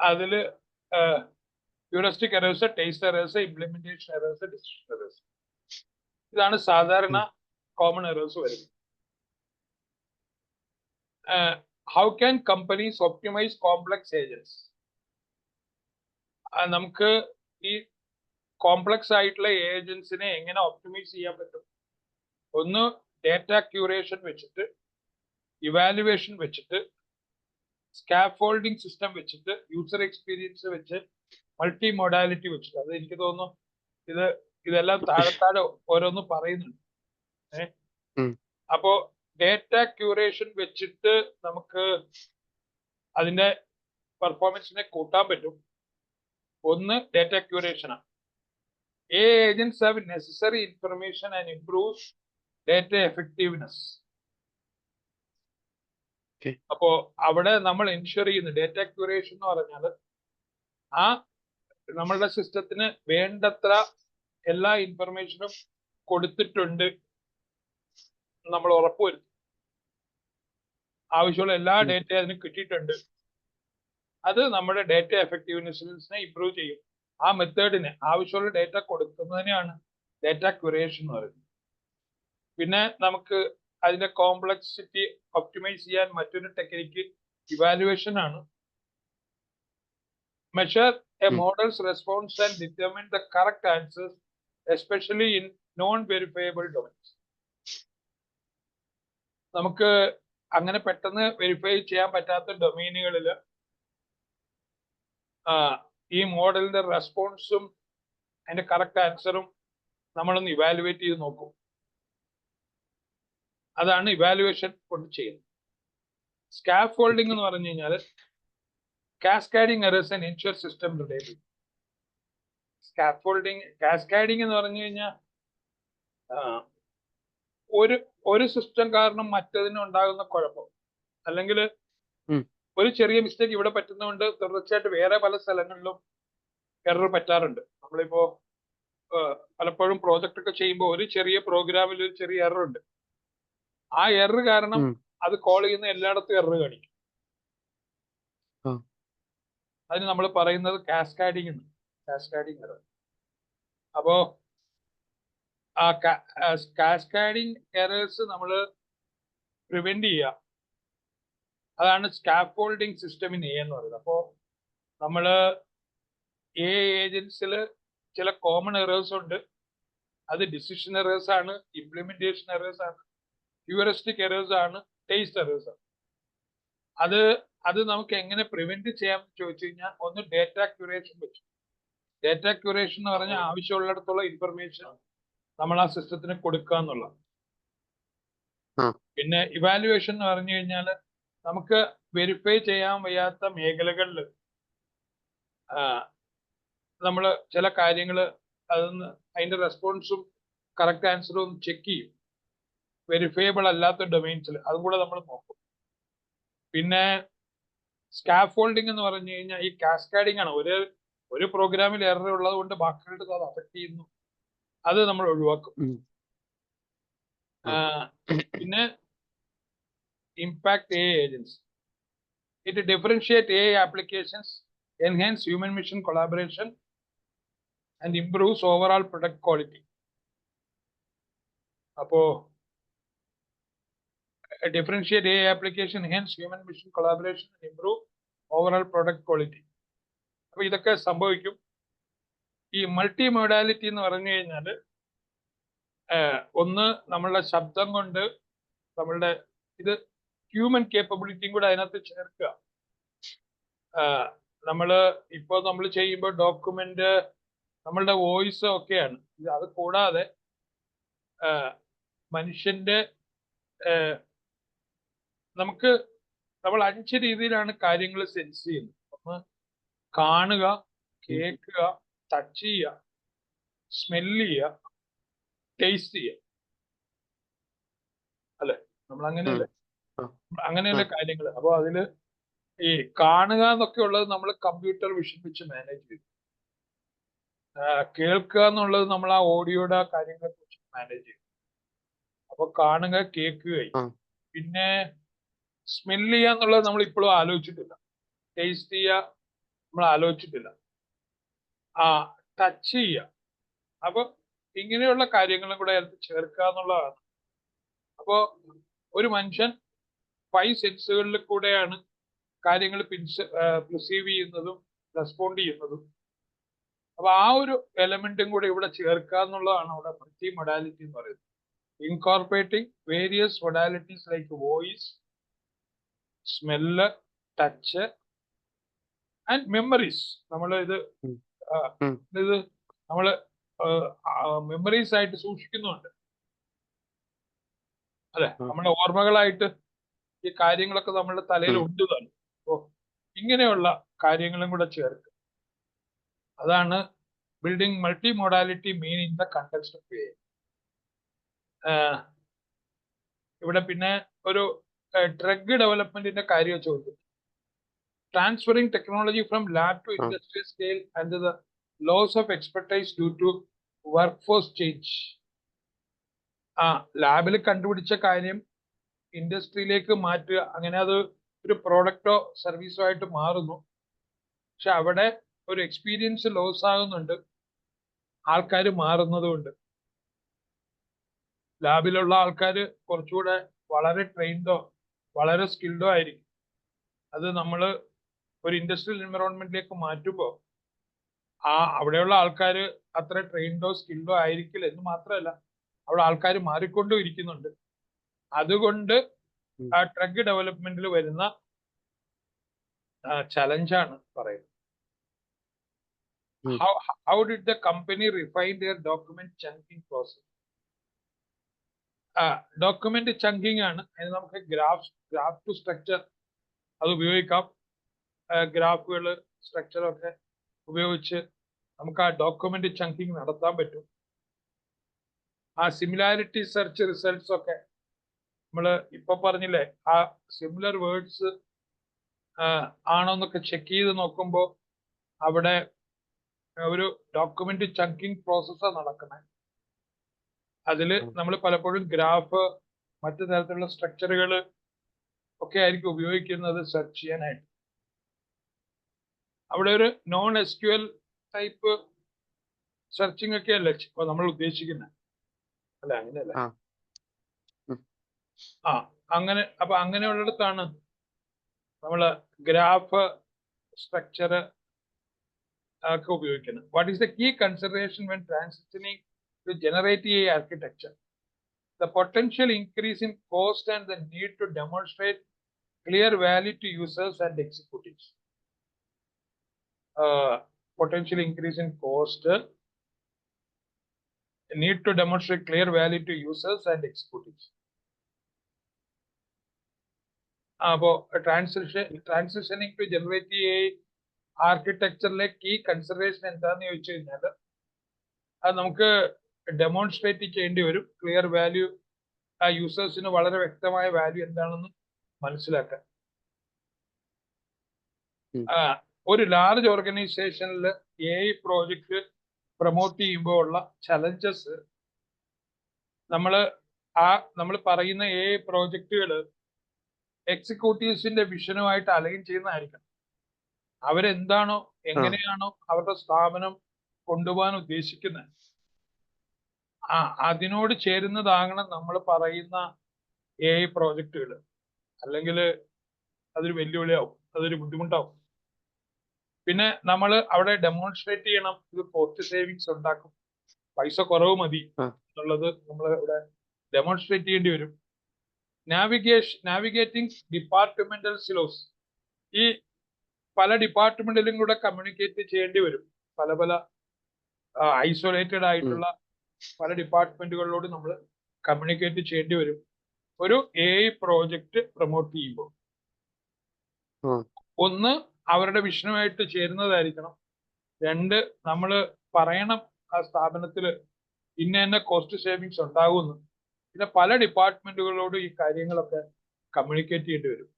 അതിൽ heuristic errors, taste errors, implementation errors, decision errors. ഇതാണ് സാധാരണ കോമൺ എറേഴ്സ് വരുന്നത്. How can companies optimise complex agents? നമുക്ക് ഈ കോംപ്ലക്സ് ആയിട്ടുള്ള ഏജൻസിനെ എങ്ങനെ ഒപ്റ്റിമൈസ് ചെയ്യാൻ പറ്റും? ഒന്ന് ഡേറ്റ ക്യൂറേഷൻ വെച്ചിട്ട്, ഇവാലുവേഷൻ വെച്ചിട്ട്, സ്കാഫോൾഡിംഗ് സിസ്റ്റം വെച്ചിട്ട്, യൂസർ എക്സ്പീരിയൻസ് വെച്ച്, മൾട്ടി മൊഡാലിറ്റി വെച്ചിട്ട്. അത് എനിക്ക് തോന്നുന്നു ഇതെല്ലാം താഴെ ഓരോന്ന് പറയുന്നുണ്ട്. അപ്പോ ഡേറ്റ ക്യൂറേഷൻ വെച്ചിട്ട് നമുക്ക് അതിന്റെ പെർഫോമൻസിനെ കൂട്ടാൻ പറ്റും. ഒന്ന് data ക്യൂറേഷനാണ്. agents have necessary information and improves data effectiveness. അപ്പോ അവിടെ നമ്മൾ എൻഷുർ ചെയ്യുന്നു ഡേറ്റ ക്യൂറേഷൻ എന്ന് പറഞ്ഞാൽ നമ്മളുടെ സിസ്റ്റത്തിന് വേണ്ടത്ര എല്ലാ ഇൻഫർമേഷനും കൊടുത്തിട്ടുണ്ട് നമ്മൾ ഉറപ്പുവരുത്തും. ആവശ്യമുള്ള എല്ലാ ഡേറ്റയും അതിന് കിട്ടിയിട്ടുണ്ട്. അത് നമ്മുടെ ഡേറ്റ എഫക്റ്റീവ്നെസ്സിനെ ഇംപ്രൂവ് ചെയ്യും. ആ മെത്തേഡിന് ആവശ്യമുള്ള ഡേറ്റ കൊടുക്കുന്നതിനെയാണ് ഡേറ്റ ക്യൂറേഷൻ എന്ന് പറയുന്നത്. പിന്നെ നമുക്ക് അതിന്റെ കോംപ്ലക്സിറ്റി ഒപ്റ്റിമൈസ് ചെയ്യാൻ മറ്റൊരു ടെക്നിക്ക് ഇവാലുവേഷൻ ആണ്. Measure A models response and determine the correct answers, especially in non verifiable domains. നമുക്ക് അങ്ങനെ പെട്ടെന്ന് വെരിഫൈ ചെയ്യാൻ പറ്റാത്ത ഡൊമൈനുകളിൽ ഈ മോഡലിന്റെ റെസ്പോൺസും അതിന്റെ കറക്റ്റ് ആൻസറും നമ്മളൊന്ന് ഇവാലുവേറ്റ് ചെയ്ത് നോക്കും. അതാണ് ഇവാലുവേഷൻ കൊണ്ട് ചെയ്യുന്നത്. സ്കാഫോൾഡിംഗ് എന്ന് പറഞ്ഞു കഴിഞ്ഞാൽ cascading errors and ensure system reliability. Cascading എന്ന് പറഞ്ഞു കഴിഞ്ഞാൽ ഒരു സിസ്റ്റം കാരണം മറ്റതിന് ഉണ്ടാകുന്ന കുഴപ്പം, അല്ലെങ്കിൽ ഒരു ചെറിയ മിസ്റ്റേക്ക് ഇവിടെ പറ്റുന്നതുകൊണ്ട് തുടർച്ചയായിട്ട് വേറെ പല സ്ഥലങ്ങളിലും എറർ പറ്റാറുണ്ട്. നമ്മളിപ്പോ പലപ്പോഴും പ്രോജക്റ്റ് ഒക്കെ ചെയ്യുമ്പോൾ ഒരു ചെറിയ പ്രോഗ്രാമിൽ ഒരു ചെറിയ എറർ ഉണ്ട്. ആ എറർ കാരണം അത് കോൾ ചെയ്യുന്ന എല്ലായിടത്തും എറർ കാണിക്കും. അതിന് നമ്മൾ പറയുന്നത് കാസ്കാഡിംഗ് എന്ന്. Cascading error. അപ്പോ ആ കാസ്കാഡിംഗ് എറേഴ്സ് നമ്മൾ പ്രിവെന്റ് ചെയ്യുക. അതാണ് സ്കാഫോൾഡിംഗ് സിസ്റ്റം ഇൻ എ എന്ന് പറയുന്നത്. അപ്പോൾ നമ്മൾ ഏജൻസിൽ ചില കോമൺ എറേഴ്സ് ഉണ്ട്. അത് ഡിസിഷൻ എറേഴ്സ് ആണ്, ഇംപ്ലിമെന്റേഷൻ എറേഴ്സ് ആണ്, ഹ്യൂറിസ്റ്റിക് എറേഴ്സ് ആണ്, ടേസ്റ്റ് എറേഴ്സ് ആണ്. അത് നമുക്ക് എങ്ങനെ പ്രിവെന്റ് ചെയ്യാമെന്ന് ചോദിച്ചു കഴിഞ്ഞാൽ, ഒന്ന് ഡേറ്റ ക്യൂറേഷൻ വെച്ചു. ഡേറ്റ ക്യൂറേഷൻ എന്ന് പറഞ്ഞാൽ ആവശ്യമുള്ളിടത്തോളം ഇൻഫർമേഷൻ നമ്മൾ ആ സിസ്റ്റത്തിന് കൊടുക്കുക എന്നുള്ള. പിന്നെ ഇവാലുവേഷൻ എന്ന് പറഞ്ഞു കഴിഞ്ഞാൽ നമുക്ക് വെരിഫൈ ചെയ്യാൻ വയ്യാത്ത മേഖലകളിൽ നമ്മൾ ചില കാര്യങ്ങൾ അതിന്റെ റെസ്പോൺസും കറക്റ്റ് ആൻസറും ചെക്ക് ചെയ്യും. വെരിഫയബിൾ അല്ലാത്ത ഡൊമൈൻസിൽ അതും കൂടെ നമ്മൾ നോക്കും. പിന്നെ സ്കാഫോൾഡിംഗ് എന്ന് പറഞ്ഞു കഴിഞ്ഞാൽ ഈ കാസ്കാഡിംഗ് ആണ്. ഒരു പ്രോഗ്രാമിൽ എറർ ഉള്ളത് കൊണ്ട് ബാക്കിയുടെ അത് അഫക്ട് ചെയ്യുന്നു. അത് നമ്മൾ ഒഴിവാക്കും. പിന്നെ impact AI agents. It differentiate AI applications, enhance human machine collaboration, and improves overall product quality. അപ്പോ differentiate AI application, enhance human machine collaboration, and improve overall product quality. അപ്പൊ ഇതൊക്കെ സംഭവിക്കും. ഈ മൾട്ടി മൊഡാലിറ്റി എന്ന് പറഞ്ഞു കഴിഞ്ഞാൽ ഒന്ന് നമ്മളുടെ ശബ്ദം കൊണ്ട് നമ്മളുടെ ഇത് ഹ്യൂമൻ കേപ്പബിലിറ്റിയും കൂടെ അതിനകത്ത് ചേർക്കുക. നമ്മൾ ചെയ്യുമ്പോൾ ഡോക്യുമെന്റ് നമ്മളുടെ വോയിസ് ഒക്കെയാണ്. അത് കൂടാതെ മനുഷ്യന്റെ നമ്മൾ 5 രീതിയിലാണ് കാര്യങ്ങൾ സെൻസ് ചെയ്യുന്നത്. ഒന്ന് കാണുക, കേൾക്കുക, ടച്ച് ചെയ്യുക, സ്മെല്ല് ചെയ്യുക, ടേസ്റ്റ് ചെയ്യുക. അല്ലെ? നമ്മൾ അങ്ങനെയല്ല കാര്യങ്ങൾ. അപ്പൊ അതില് ഈ കാണുക എന്നൊക്കെ ഉള്ളത് നമ്മൾ കമ്പ്യൂട്ടർ വിഷൻ വെച്ച് മാനേജ് ചെയ്യും. കേൾക്കുക എന്നുള്ളത് നമ്മൾ ആ ഓഡിയോയുടെ കാര്യങ്ങളെ കുറിച്ച് മാനേജ് ചെയ്യും. അപ്പൊ കാണുക, കേൾക്കുകയായി. പിന്നെ സ്മെല്ല് ചെയ്യുക എന്നുള്ളത് നമ്മൾ ഇപ്പോഴും ആലോചിച്ചിട്ടില്ല. ടേസ്റ്റ് ചെയ്യുക, നമ്മൾ ആലോചിച്ചിട്ടില്ല. ടച്ച് ചെയ്യുക. അപ്പൊ ഇങ്ങനെയുള്ള കാര്യങ്ങളും കൂടെ അതിൽ ചേർക്കുക എന്നുള്ളതാണ്. അപ്പോ ഒരു മനുഷ്യൻ 5 സെൻസുകളിൽ കൂടെയാണ് കാര്യങ്ങൾ പെർസീവ് ചെയ്യുന്നതും റെസ്പോണ്ട് ചെയ്യുന്നതും. അപ്പൊ ആ ഒരു എലമെന്റും കൂടെ ഇവിടെ ചേർക്കുക എന്നുള്ളതാണ് അവിടെ മൾട്ടി മൊഡാലിറ്റി എന്ന് പറയുന്നത്. Incorporating various modalities like voice, smell, touch and memories. നമ്മൾ ഇത് നമ്മൾ മെമ്മറീസ് ആയിട്ട് സൂക്ഷിക്കുന്നുണ്ട്, അല്ലെ? നമ്മുടെ ഓർമ്മകളായിട്ട് ഈ കാര്യങ്ങളൊക്കെ നമ്മുടെ തലയിൽ ഉണ്ട് തന്നെ. അപ്പോ ഇങ്ങനെയുള്ള കാര്യങ്ങളും കൂടെ ചേർക്കുക. അതാണ് building multimodality mean in the context of a. ഇവിടെ പിന്നെ ഒരു ഡ്രഗ് ഡെവലപ്മെന്റിന്റെ കാര്യം ചോദിക്കും. Transferring technology from lab to industrial scale and the loss of expertise due to workforce change. ലാബിൽ കണ്ടുപിടിച്ച കാര്യം ഇൻഡസ്ട്രിയിലേക്ക് മാറ്റുക, അങ്ങനെ അത് ഒരു പ്രോഡക്റ്റോ സർവീസോ ആയിട്ട് മാറുന്നു. പക്ഷെ അവിടെ ഒരു എക്സ്പീരിയൻസ് ലോസ് ആകുന്നുണ്ട്, ആൾക്കാർ മാറുന്നതുകൊണ്ട്. ലാബിലുള്ള ആൾക്കാർ കുറച്ചുകൂടെ വളരെ ട്രെയിൻഡോ വളരെ സ്കിൽഡോ ആയിരിക്കും. അത് നമ്മൾ ഒരു ഇൻഡസ്ട്രിയൽ എൻവറോൺമെന്റിലേക്ക് മാറ്റുമ്പോൾ അവിടെയുള്ള ആൾക്കാർ അത്ര ട്രെയിൻഡോ സ്കിൽഡോ ആയിരിക്കില്ല എന്ന് മാത്രമല്ല, അവിടെ ആൾക്കാർ മാറിക്കൊണ്ടും ഇരിക്കുന്നുണ്ട്. അതുകൊണ്ട് ആ ഡ്രഗ് ഡെവലപ്മെന്റിൽ വരുന്ന ചലഞ്ചാണ് പറയുന്നത്. How did the company refine their document chunking process? Document chunking ആണ്. അതിന് നമുക്ക് ഗ്രാഫ് ടു സ്ട്രക്ചർ അത് ഉപയോഗിക്കാം. ഗ്രാഫുകൾ, സ്ട്രക്ചറൊക്കെ ഉപയോഗിച്ച് നമുക്ക് ആ ഡോക്യുമെന്റ് ചങ്കിങ് നടത്താൻ പറ്റും. ആ സിമിലാരിറ്റി സെർച്ച് റിസൾട്ട്സ് ഒക്കെ നമ്മൾ ഇപ്പൊ പറഞ്ഞില്ലേ, ആ സിമിലർ വേർഡ്സ് ആണോന്നൊക്കെ ചെക്ക് ചെയ്ത് നോക്കുമ്പോൾ അവിടെ ഒരു ഡോക്യുമെന്റ് ചങ്കിങ് പ്രോസസ്സാണ് നടക്കുന്നത്. അതിൽ നമ്മൾ പലപ്പോഴും ഗ്രാഫ്, മറ്റു തരത്തിലുള്ള സ്ട്രക്ചറുകൾ ഒക്കെ ആയിരിക്കും ഉപയോഗിക്കുന്നത് സെർച്ച് ചെയ്യാനായിട്ട്. അവിടെ ഒരു നോൺ SQL ടൈപ്പ് സെർച്ചിങ് ഒക്കെ അല്ലേ ഇപ്പൊ നമ്മൾ ഉദ്ദേശിക്കുന്നത്, അല്ലെ? അങ്ങനെയല്ല. അപ്പൊ അങ്ങനെയുള്ളിടത്താണ് നമ്മള് ഗ്രാഫ്, സ്ട്രക്ചർ ഒക്കെ ഉപയോഗിക്കുന്നത്. What is the key consideration when transitioning to generate AI architecture? The potential increase in cost and the need to demonstrate clear value to users and executives. Potential increase in cost, need to demonstrate clear value to users and executives. അപ്പോൾ transitioning to generative AI ആർക്കിടെക്ചറിലെ key consideration എന്താന്ന് ചോദിച്ചു കഴിഞ്ഞാൽ, അത് നമുക്ക് demonstrate ചെയ്യേണ്ടി വരും. Clear value, ആ യൂസേഴ്സിന് വളരെ വ്യക്തമായ വാല്യൂ എന്താണെന്ന് മനസ്സിലാക്കാൻ. ഒരു ലാർജ് ഓർഗനൈസേഷനിൽ AI പ്രോജക്റ്റ് പ്രൊമോട്ട് ചെയ്യുമ്പോൾ ഉള്ള ചലഞ്ചസ്, നമ്മൾ പറയുന്ന AI പ്രോജക്റ്റുകൾ എക്സിക്യൂട്ടീവ്സിന്റെ വിഷനുമായിട്ട് അലൈൻ ചെയ്യുന്നതായിരിക്കണം. അവരെന്താണോ എങ്ങനെയാണോ അവരുടെ സ്ഥാപനം കൊണ്ടുപോകാൻ ഉദ്ദേശിക്കുന്നത്, അതിനോട് ചേരുന്നതാകണം നമ്മൾ പറയുന്ന AI പ്രോജക്റ്റുകൾ. അല്ലെങ്കിൽ അതൊരു വെല്ലുവിളിയാവും, അതൊരു ബുദ്ധിമുട്ടാവും. പിന്നെ നമ്മൾ അവിടെ ഡെമോൺസ്ട്രേറ്റ് ചെയ്യണം, ഇത് കോസ്റ്റ് സേവിങ്സ് ഉണ്ടാക്കും, പൈസ കുറവ് മതി എന്നുള്ളത് നമ്മൾ ഇവിടെ ഡെമോൺസ്ട്രേറ്റ് ചെയ്യേണ്ടി വരും. നാവിഗേറ്റിംഗ് ഡിപ്പാർട്ട്മെന്റൽ സിലോസ്, ഈ പല ഡിപ്പാർട്ട്മെന്റിലും കൂടെ കമ്മ്യൂണിക്കേറ്റ് ചെയ്യേണ്ടി വരും. പല ഐസൊലേറ്റഡ് ആയിട്ടുള്ള പല ഡിപ്പാർട്ട്മെന്റുകളിലോട് നമ്മൾ കമ്മ്യൂണിക്കേറ്റ് ചെയ്യേണ്ടി വരും ഒരു AI പ്രോജക്റ്റ് പ്രൊമോട്ട് ചെയ്യുമ്പോൾ. ഒന്ന്, അവരുടെ വിഷനുമായിട്ട് ചേരുന്നതായിരിക്കണം. രണ്ട്, നമ്മൾ പറയണം ആ സ്ഥാപനത്തിൽ ഇന്ന കോസ്റ്റ് സേവിങ്സ് ഉണ്ടാകുമെന്ന്. പിന്നെ പല ഡിപ്പാർട്ട്മെന്റുകളോട് ഈ കാര്യങ്ങളൊക്കെ കമ്മ്യൂണിക്കേറ്റ് ചെയ്യേണ്ടി വരും.